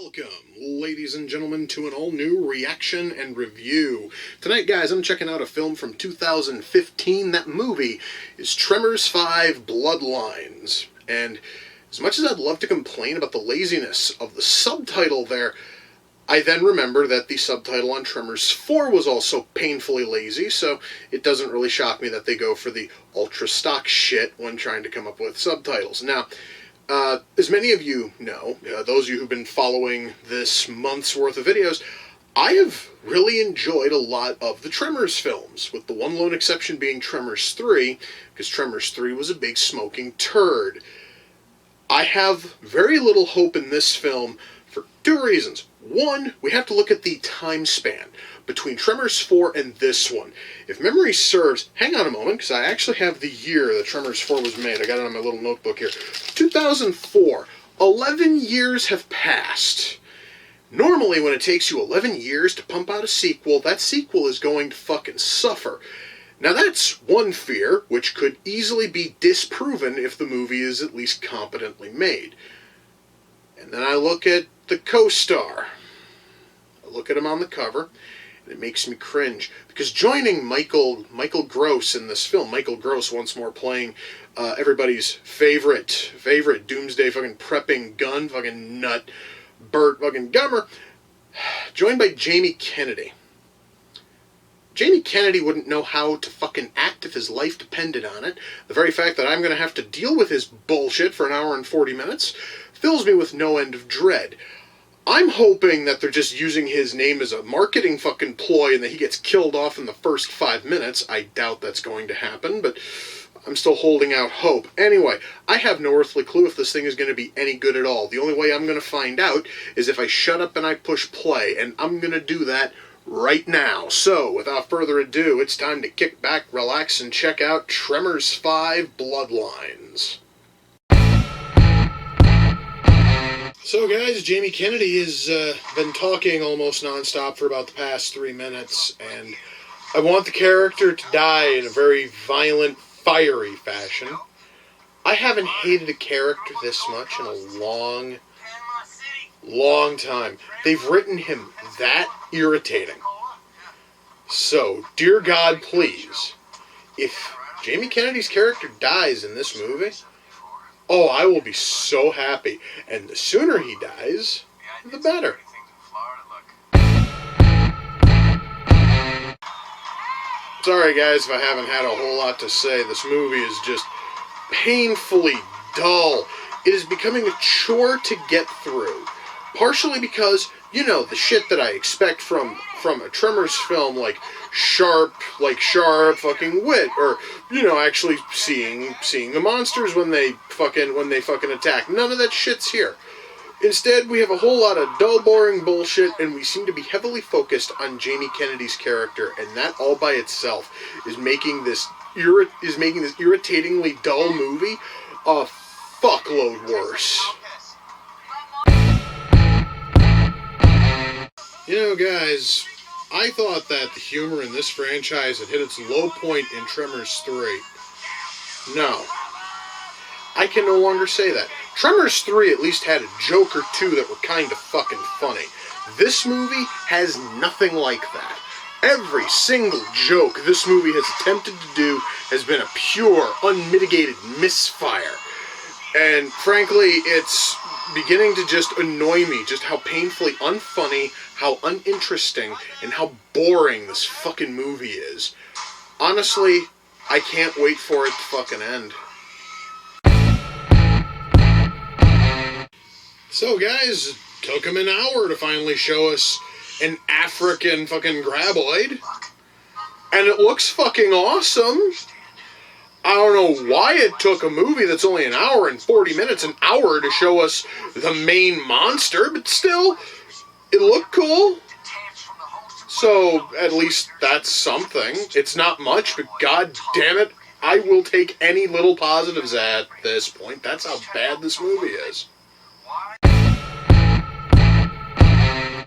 Welcome, ladies and gentlemen, to an all-new reaction and review. Tonight, guys, I'm checking out a film from 2015. That movie is Tremors 5 Bloodlines. And as much as I'd love to complain about the laziness of the subtitle there, I then remember that the subtitle on Tremors 4 was also painfully lazy, so it doesn't really shock me that they go for the ultra-stock shit when trying to come up with subtitles. Now, as many of you know, those of you who've been following this month's worth of videos, I have really enjoyed a lot of the Tremors films, with the one lone exception being Tremors 3, because Tremors 3 was a big smoking turd. I have very little hope in this film for two reasons. One, we have to look at the time span between Tremors 4 and this one. If memory serves, hang on a moment, because I actually have the year that Tremors 4 was made. I got it on my little notebook here. 2004. 11 years have passed. Normally, when it takes you 11 years to pump out a sequel, that sequel is going to fucking suffer. Now that's one fear, which could easily be disproven if the movie is at least competently made. And then I look at the co-star. I look at him on the cover, and it makes me cringe. Because joining Michael Gross in this film, Michael Gross once more playing everybody's favorite doomsday fucking prepping gun fucking nut, Bert fucking Gummer, joined by Jamie Kennedy. Jamie Kennedy wouldn't know how to fucking act if his life depended on it. The very fact that I'm going to have to deal with his bullshit for an hour and 40 minutes fills me with no end of dread. I'm hoping that they're just using his name as a marketing fucking ploy and that he gets killed off in the first 5 minutes. I doubt that's going to happen, but I'm still holding out hope. Anyway, I have no earthly clue if this thing is going to be any good at all. The only way I'm going to find out is if I shut up and I push play, and I'm going to do that right now. So, without further ado, it's time to kick back, relax, and check out Tremors 5 Bloodlines. So guys, Jamie Kennedy has been talking almost non-stop for about the past 3 minutes, and I want the character to die in a very violent, fiery fashion. I haven't hated a character this much in a long time. They've written him that irritating. So, dear God, please, if Jamie Kennedy's character dies in this movie, oh, I will be so happy. And the sooner he dies, the better. Sorry guys if I haven't had a whole lot to say. This movie is just painfully dull. It is becoming a chore to get through. Partially because, you know, the shit that I expect from a Tremors film, like sharp fucking wit, or, you know, actually seeing the monsters when they fucking attack. None of that shit's here. Instead, we have a whole lot of dull, boring bullshit, and we seem to be heavily focused on Jamie Kennedy's character, and that all by itself is making this irritatingly dull movie a fuckload worse. You know, guys, I thought that the humor in this franchise had hit its low point in Tremors 3. No. I can no longer say that. Tremors 3 at least had a joke or two that were kind of fucking funny. This movie has nothing like that. Every single joke this movie has attempted to do has been a pure, unmitigated misfire. And frankly, it's beginning to just annoy me just how painfully unfunny, how uninteresting, and how boring this fucking movie is. Honestly, I can't wait for it to fucking end. So guys, it took him an hour to finally show us an African fucking graboid. And it looks fucking awesome. I don't know why it took a movie that's only an hour and 40 minutes, an hour to show us the main monster, but still, it looked cool. So, at least that's something. It's not much, but god damn it, I will take any little positives at this point. That's how bad this movie is.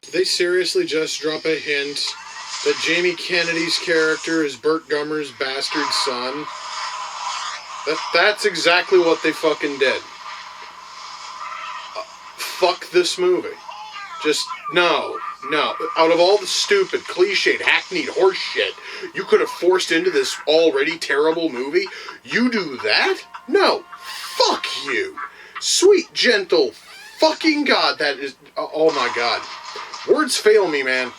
Did they seriously just drop a hint that Jamie Kennedy's character is Bert Gummer's bastard son? That's exactly what they fucking did. Fuck this movie. Just, no. Out of all the stupid, cliched, hackneyed horse shit you could have forced into this already terrible movie, you do that? No. Fuck you. Sweet, gentle, fucking God, that is, oh my God. Words fail me, man.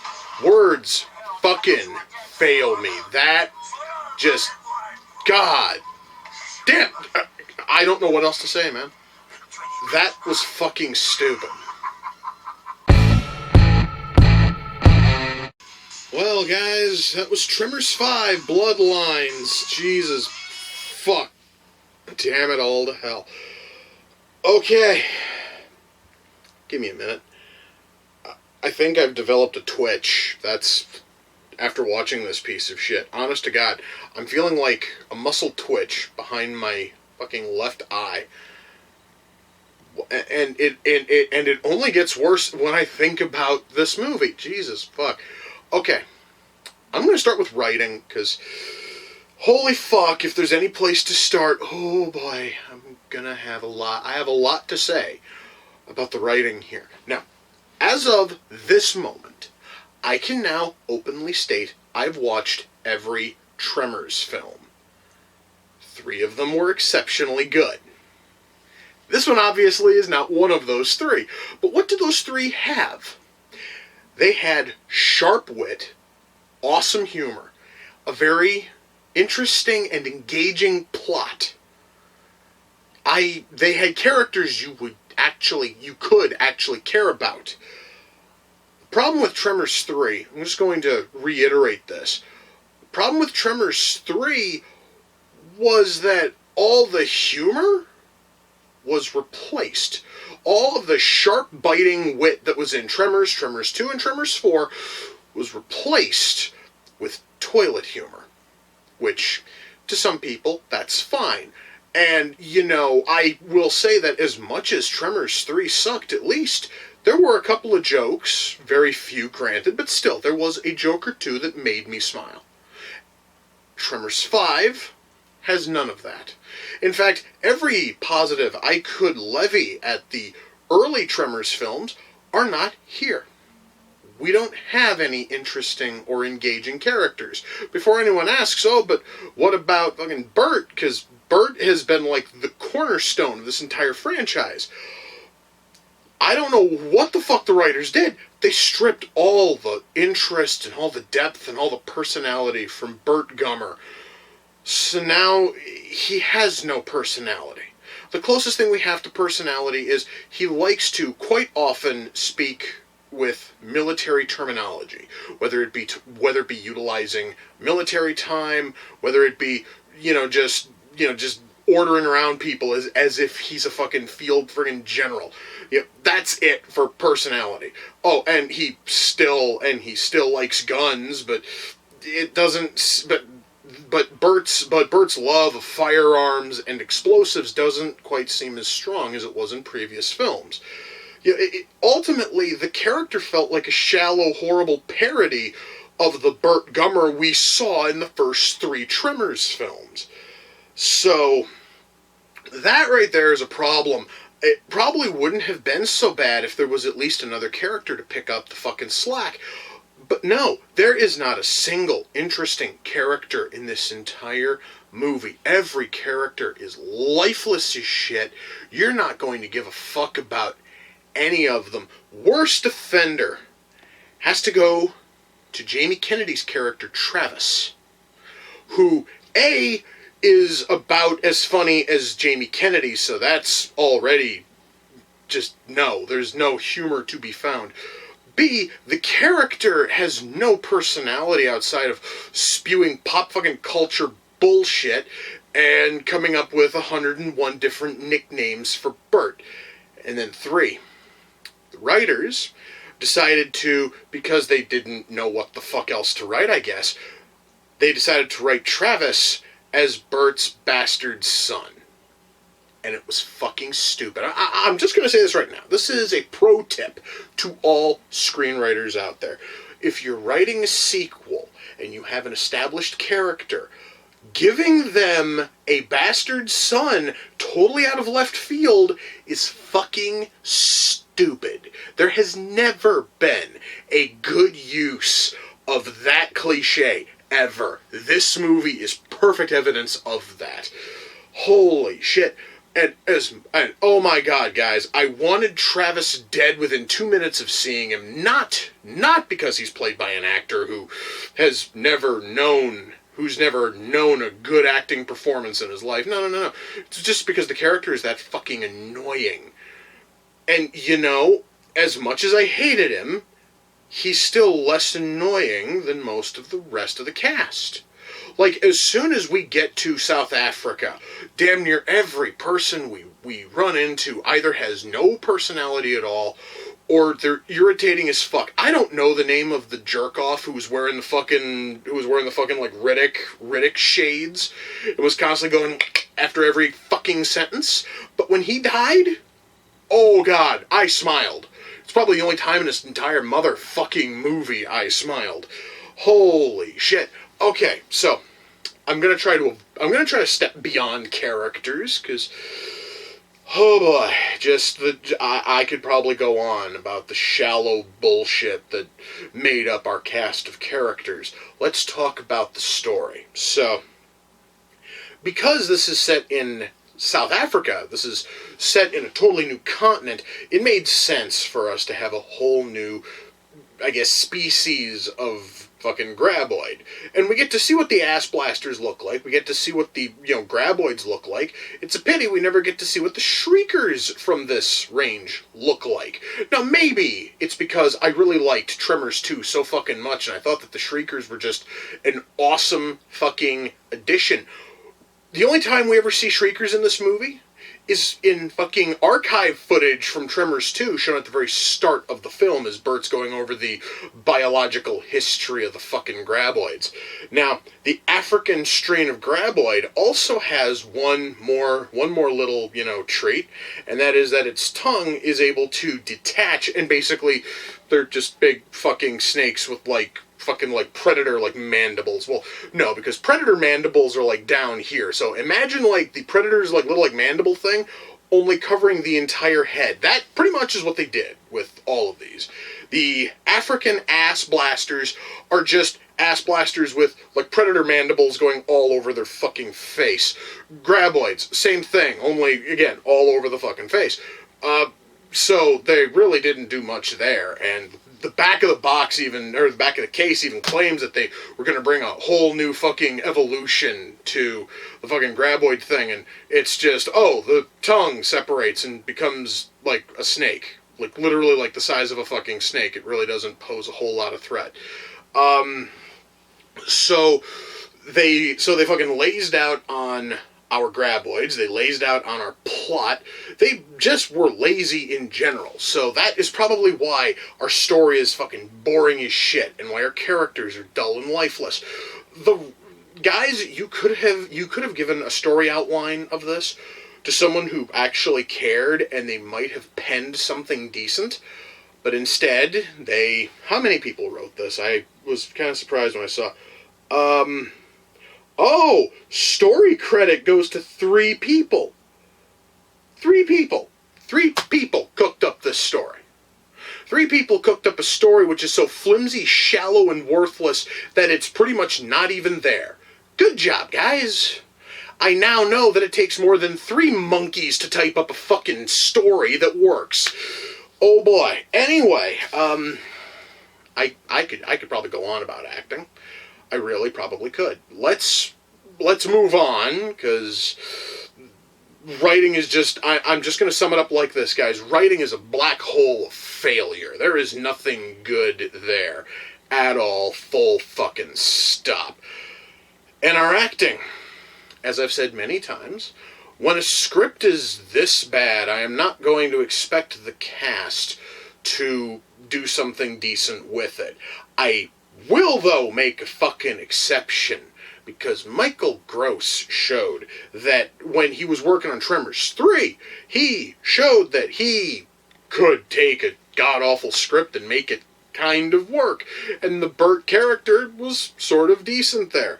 Words fucking fail me. That just, God damn, I don't know what else to say, man. That was fucking stupid. Well, guys, that was Tremors 5, Bloodlines. Jesus, fuck. Damn it all to hell. Okay. Give me a minute. I think I've developed a twitch. That's after watching this piece of shit. Honest to God, I'm feeling like a muscle twitch behind my fucking left eye. And it only gets worse when I think about this movie. Jesus fuck. Okay. I'm going to start with writing, because holy fuck, if there's any place to start, oh boy, I'm going to have a lot. I have a lot to say about the writing here. Now, as of this moment, I can now openly state I've watched every Tremors film. 3 of them were exceptionally good. This one obviously is not one of those 3. But what do those 3 have? They had sharp wit, awesome humor, a very interesting and engaging plot. They had characters you could actually care about. The problem with Tremors 3, I'm just going to reiterate this. The problem with Tremors 3 was that all the humor was replaced. All of the sharp, biting wit that was in Tremors, Tremors 2, and Tremors 4 was replaced with toilet humor. Which, to some people, that's fine. And, I will say that as much as Tremors 3 sucked, at least, there were a couple of jokes, very few granted, but still, there was a joke or two that made me smile. Tremors 5 has none of that. In fact, every positive I could levy at the early Tremors films are not here. We don't have any interesting or engaging characters. Before anyone asks, but what about fucking Bert? Because Bert has been like the cornerstone of this entire franchise. I don't know what the fuck the writers did. They stripped all the interest and all the depth and all the personality from Bert Gummer. So now he has no personality. The closest thing we have to personality is he likes to quite often speak with military terminology, whether it be utilizing military time, whether it be just ordering around people as if he's a fucking field friggin' general. That's it for personality. Oh, and he still likes guns, but it doesn't. But Bert's love of firearms and explosives doesn't quite seem as strong as it was in previous films. Ultimately, the character felt like a shallow, horrible parody of the Bert Gummer we saw in the first 3 Tremors films. So, that right there is a problem. It probably wouldn't have been so bad if there was at least another character to pick up the fucking slack. But no, there is not a single interesting character in this entire movie. Every character is lifeless as shit. You're not going to give a fuck about any of them. Worst offender has to go to Jamie Kennedy's character, Travis, who, A, is about as funny as Jamie Kennedy, so that's already just no. There's no humor to be found. B, the character has no personality outside of spewing pop fucking culture bullshit and coming up with 101 different nicknames for Bert. And then 3, the writers decided to, because they didn't know what the fuck else to write, I guess, they decided to write Travis as Bert's bastard son. And it was fucking stupid. I'm just going to say this right now. This is a pro tip to all screenwriters out there. If you're writing a sequel and you have an established character, giving them a bastard son totally out of left field is fucking stupid. stupid. There has never been a good use of that cliche ever. This movie is perfect evidence of that. Holy shit. And oh my god, guys, I wanted Travis dead within 2 minutes of seeing him. Not because he's played by an actor who's never known a good acting performance in his life. No. It's just because the character is that fucking annoying. And, you know, as much as I hated him, he's still less annoying than most of the rest of the cast. Like, as soon as we get to South Africa, damn near every person we run into either has no personality at all, or they're irritating as fuck. I don't know the name of the jerk-off who was wearing the fucking, like, Riddick shades, and was constantly going after every fucking sentence. But when he died, oh god, I smiled. It's probably the only time in this entire motherfucking movie I smiled. Holy shit. Okay, so I'm gonna try to step beyond characters, because oh boy, I could probably go on about the shallow bullshit that made up our cast of characters. Let's talk about the story. So, because this is set in South Africa, this is set in a totally new continent, it made sense for us to have a whole new, I guess, species of fucking graboid. And we get to see what the ass blasters look like. We get to see what the, graboids look like. It's a pity we never get to see what the shriekers from this range look like. Now, maybe it's because I really liked Tremors 2 so fucking much, and I thought that the shriekers were just an awesome fucking addition. The only time we ever see shriekers in this movie is in fucking archive footage from Tremors 2, shown at the very start of the film as Bert's going over the biological history of the fucking graboids. Now, the African strain of graboid also has one more little, trait, and that is that its tongue is able to detach, and basically they're just big fucking snakes with fucking predator mandibles. Well, no, because predator mandibles are down here. So imagine the predator's little mandible thing, only covering the entire head. That pretty much is what they did with all of these. The African ass blasters are just ass blasters with predator mandibles going all over their fucking face. Graboids, same thing, only again all over the fucking face. So they really didn't do much there, and the back of the box the back of the case even claims that they were going to bring a whole new fucking evolution to the fucking graboid thing, and it's just, the tongue separates and becomes like a snake. Literally the size of a fucking snake. It really doesn't pose a whole lot of threat. So they fucking lazed out on our graboids, they lazed out on our plot, they just were lazy in general. So that is probably why our story is fucking boring as shit, and why our characters are dull and lifeless. The guys, you could have given a story outline of this to someone who actually cared, and they might have penned something decent, but instead, how many people wrote this? I was kind of surprised when I saw, story credit goes to 3 people. 3 people. 3 people cooked up this story. 3 people cooked up a story which is so flimsy, shallow, and worthless that it's pretty much not even there. Good job, guys. I now know that it takes more than 3 monkeys to type up a fucking story that works. Oh boy. Anyway, I could probably go on about acting. I really probably could. Let's move on, because writing is just, I'm just going to sum it up like this, guys. Writing is a black hole of failure. There is nothing good there at all. Full fucking stop. And our acting, as I've said many times, when a script is this bad, I am not going to expect the cast to do something decent with it. I will, though, make a fucking exception, because Michael Gross showed that when he was working on Tremors 3, he showed that he could take a god-awful script and make it kind of work. And the Bert character was sort of decent there.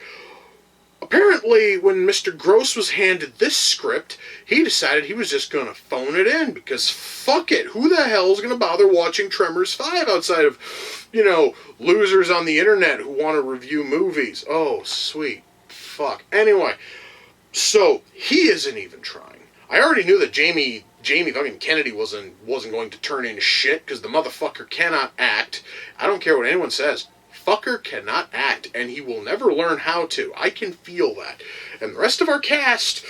Apparently, when Mr. Gross was handed this script, he decided he was just going to phone it in, because fuck it, who the hell is going to bother watching Tremors 5 outside of, losers on the internet who want to review movies? Oh, sweet fuck. Anyway, so he isn't even trying. I already knew that Jamie fucking Kennedy wasn't going to turn in shit, because the motherfucker cannot act. I don't care what anyone says. Fucker cannot act, and he will never learn how to. I can feel that. And the rest of our cast,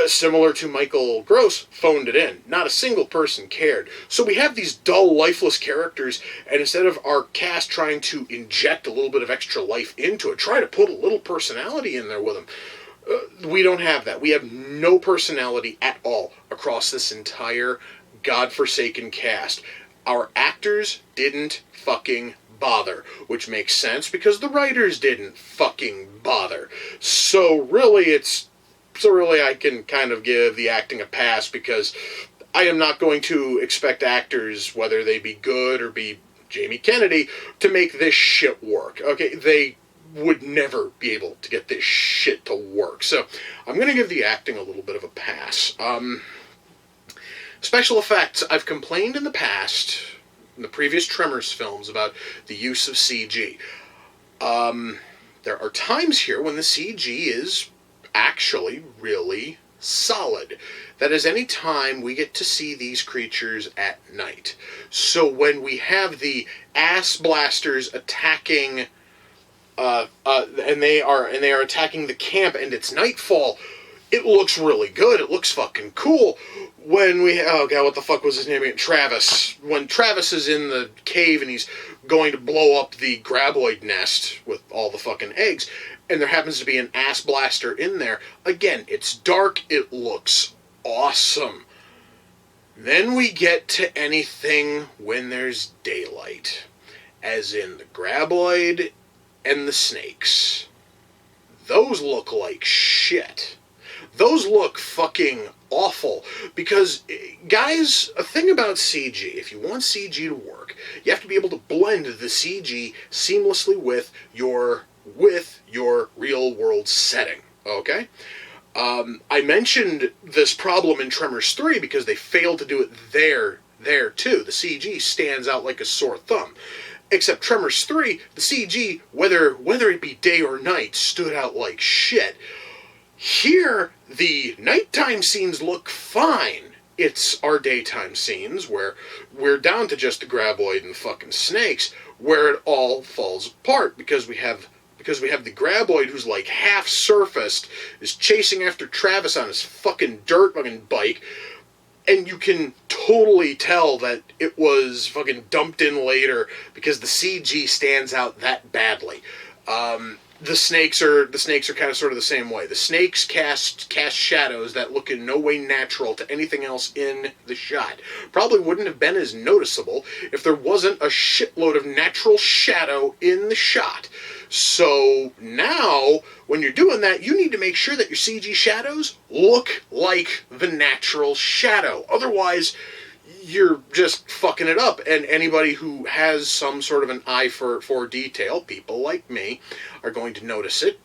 similar to Michael Gross, phoned it in. Not a single person cared. So we have these dull, lifeless characters, and instead of our cast trying to inject a little bit of extra life into it, try to put a little personality in there with them, we don't have that. We have no personality at all across this entire godforsaken cast. Our actors didn't fucking bother, which makes sense because the writers didn't fucking bother. So really I can kind of give the acting a pass, because I am not going to expect actors, whether they be good or be Jamie Kennedy, to make this shit work. Okay, they would never be able to get this shit to work. So I'm going to give the acting a little bit of a pass. Special effects. I've complained in the past, in the previous Tremors films, about the use of CG. There are times here when the CG is actually really solid. That is, any time we get to see these creatures at night. So when we have the ass blasters attacking, and they are attacking the camp, and it's nightfall, it looks really good. It looks fucking cool. When oh god, what the fuck was his name again? Travis. When Travis is in the cave and he's going to blow up the graboid nest with all the fucking eggs, and there happens to be an ass blaster in there, again, it's dark, it looks awesome. Then we get to anything when there's daylight, as in the graboid and the snakes. Those look like shit. Those look fucking awful. Because, guys, a thing about CG, if you want CG to work, you have to be able to blend the CG seamlessly with your real world setting. Okay? I mentioned this problem in Tremors 3 because they failed to do it there too. The CG stands out like a sore thumb. Except Tremors 3, the CG, whether it be day or night, stood out like shit. Here, the nighttime scenes look fine. It's our daytime scenes where we're down to just the graboid and the fucking snakes, where it all falls apart, because we have the graboid, who's like half surfaced, is chasing after Travis on his fucking dirt fucking bike, and you can totally tell that it was fucking dumped in later because the CG stands out that badly. The snakes are kind of sort of the same way. The snakes cast shadows that look in no way natural to anything else in the shot. Probably wouldn't have been as noticeable if there wasn't a shitload of natural shadow in the shot. So now, when you're doing that, you need to make sure that your CG shadows look like the natural shadow. Otherwise, you're just fucking it up. And anybody who has some sort of an eye for detail, people like me, are going to notice it,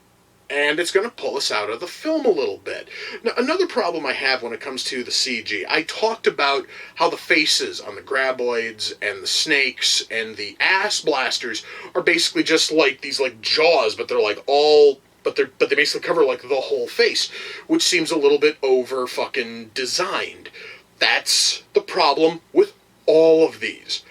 and it's going to pull us out of the film a little bit. Now, another problem I have when it comes to the CG, I talked about how the faces on the graboids and the snakes and the ass blasters are basically just like these like jaws, but they're like all... But they basically cover like the whole face, which seems a little bit over fucking designed. That's the problem with all of these.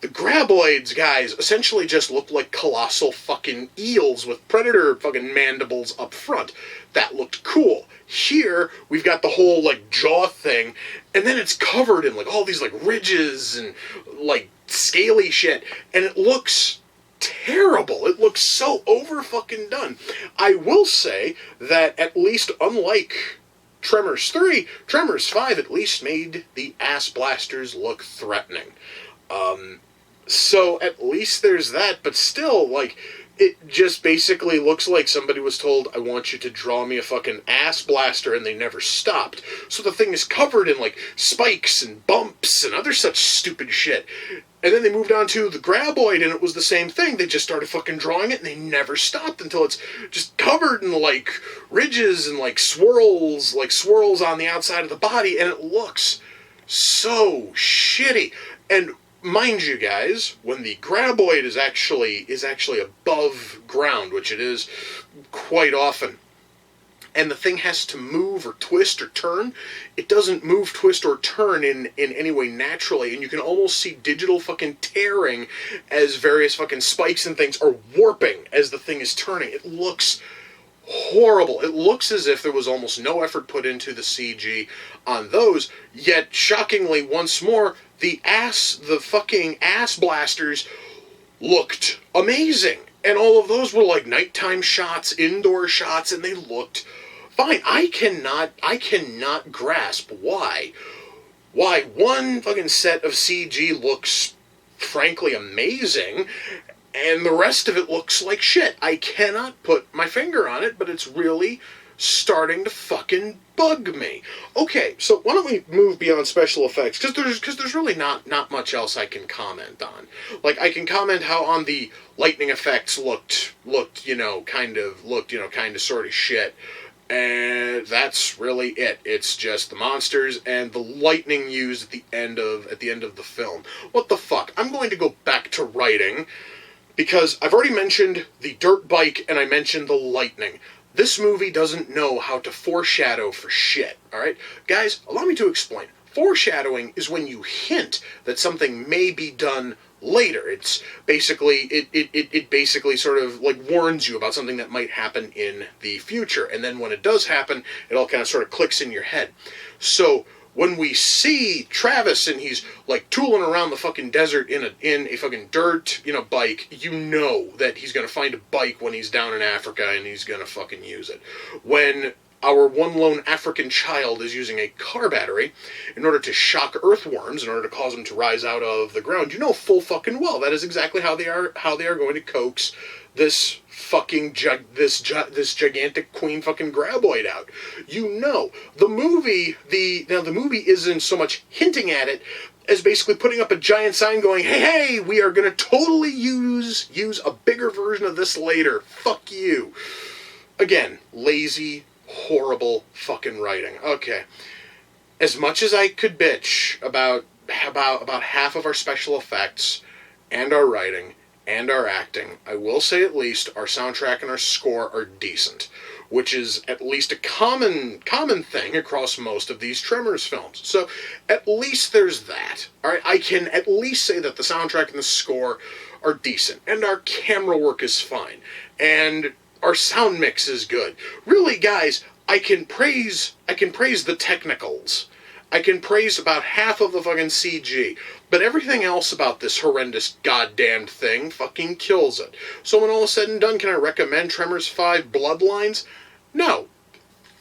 The graboids, guys, essentially just look like colossal fucking eels with predator fucking mandibles up front. That looked cool. Here, we've got the whole, like, jaw thing, and then it's covered in, like, all these, like, ridges and, like, scaly shit, and it looks terrible. It looks so over fucking done. I will say that, at least unlike Tremors 3, Tremors 5 at least made the ass blasters look threatening. So at least there's that, but still, like, It just basically looks like somebody was told, I want you to draw me a fucking ass blaster, and they never stopped. So the thing is covered in, like, spikes and bumps and other such stupid shit. And then they moved on to the graboid, and it was the same thing. They just started fucking drawing it, and they never stopped until it's just covered in, like, ridges and, like, swirls on the outside of the body, and it looks so shitty. And mind you guys, when the graboid is actually above ground, which it is quite often, and the thing has to move or twist or turn, it doesn't move, twist, or turn in any way naturally, and you can almost see digital fucking tearing as various fucking spikes and things are warping as the thing is turning. It looks horrible. It looks as if there was almost no effort put into the CG on those, yet shockingly, once more, the fucking ass blasters looked amazing. And all of those were like nighttime shots, indoor shots, and they looked fine. I cannot grasp why one fucking set of CG looks frankly amazing and the rest of it looks like shit. I cannot put my finger on it, but it's really starting to fucking bug me. Okay, so why don't we move beyond special effects? Because there's really not much else I can comment on. Like, I can comment how on the lightning effects looked kind of sort of shit. And that's really it. It's just the monsters and the lightning used at the end of the film. What the fuck? I'm going to go back to writing, because I've already mentioned the dirt bike and I mentioned the lightning. This movie doesn't know how to foreshadow for shit, alright? Guys, allow me to explain. Foreshadowing is when you hint that something may be done later. It's basically, it basically sort of like warns you about something that might happen in the future. And then when it does happen, it all kind of sort of clicks in your head. So when we see Travis and he's like tooling around the fucking desert in a fucking dirt, bike, you know that he's gonna find a bike when he's down in Africa and he's gonna fucking use it. When our one lone African child is using a car battery in order to shock earthworms, in order to cause them to rise out of the ground, you know full fucking well that is exactly how they are going to coax this fucking this gigantic queen fucking graboid out. You know, the movie isn't so much hinting at it as basically putting up a giant sign going, hey, we are going to totally use a bigger version of this later. Fuck you. Again, lazy, horrible fucking writing. Okay. As much as I could bitch about half of our special effects and our writing and our acting, I will say at least our soundtrack and our score are decent, which is at least a common thing across most of these Tremors films. So at least there's that. All right, I can at least say that the soundtrack and the score are decent, and our camera work is fine, and our sound mix is good. Really, guys, I can praise the technicals. I can praise about half of the fucking CG, but everything else about this horrendous goddamn thing fucking kills it. So when all is said and done, can I recommend Tremors 5 Bloodlines? No.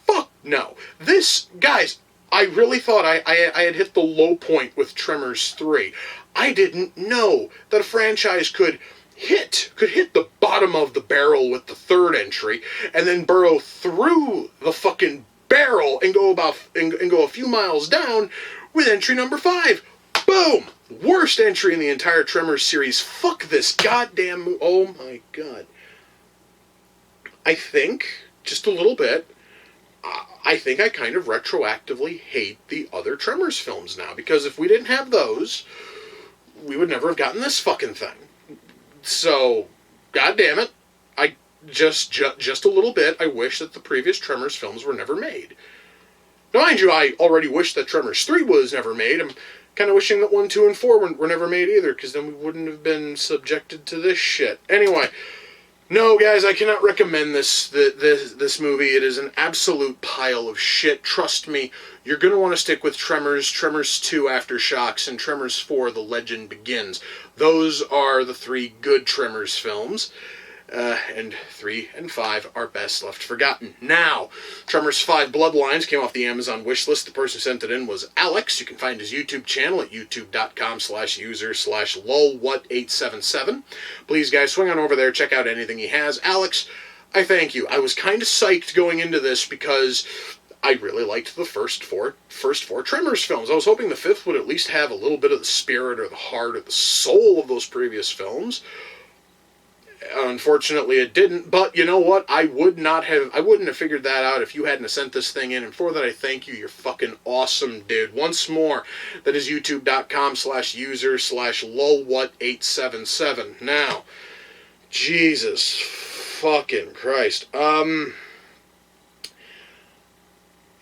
Fuck no. This, guys, I really thought I had hit the low point with Tremors 3. I didn't know that a franchise could hit the bottom of the barrel with the third entry, and then burrow through the fucking barrel and go a few miles down with entry number 5. Boom! Worst entry in the entire Tremors series. Fuck this goddamn oh my god. I think, just a little bit, I think I kind of retroactively hate the other Tremors films now, because if we didn't have those, we would never have gotten this fucking thing. So, god damn it, I just a little bit, I wish that the previous Tremors films were never made. Now, mind you, I already wish that Tremors 3 was never made. I'm kind of wishing that 1, 2, and 4 were never made either, because then we wouldn't have been subjected to this shit. Anyway, no, guys, I cannot recommend this movie. It is an absolute pile of shit. Trust me, you're going to want to stick with Tremors, Tremors 2 Aftershocks, and Tremors 4 The Legend Begins. Those are the 3 good Tremors films. and 3 and 5 are best left forgotten. Now, Tremors 5 Bloodlines came off the Amazon wishlist. The person who sent it in was Alex. You can find his YouTube channel at youtube.com/user/lolwhat877. Please, guys, swing on over there, check out anything he has. Alex, I thank you. I was kind of psyched going into this because I really liked the first four Tremors films. I was hoping the fifth would at least have a little bit of the spirit or the heart or the soul of those previous films. Unfortunately, it didn't, but you know what? I wouldn't have figured that out if you hadn't sent this thing in, and for that I thank you. You're fucking awesome, dude. Once more, that is youtube.com/user/lolwhat877. Now, Jesus fucking Christ. There's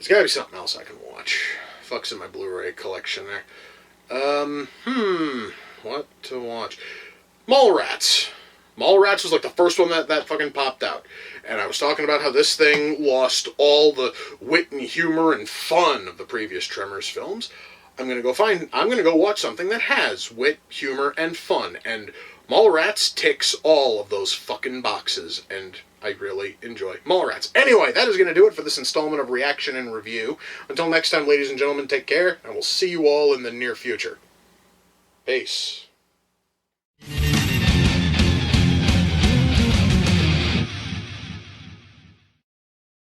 gotta be something else I can watch. Fuck's in my Blu-ray collection there. What to watch? Mallrats. Mallrats was like the first one that fucking popped out. And I was talking about how this thing lost all the wit and humor and fun of the previous Tremors films. I'm gonna go watch something that has wit, humor, and fun. And Mallrats ticks all of those fucking boxes. And I really enjoy Mallrats. Anyway, that is going to do it for this installment of Reaction and Review. Until next time, ladies and gentlemen, take care, and we'll see you all in the near future. Peace.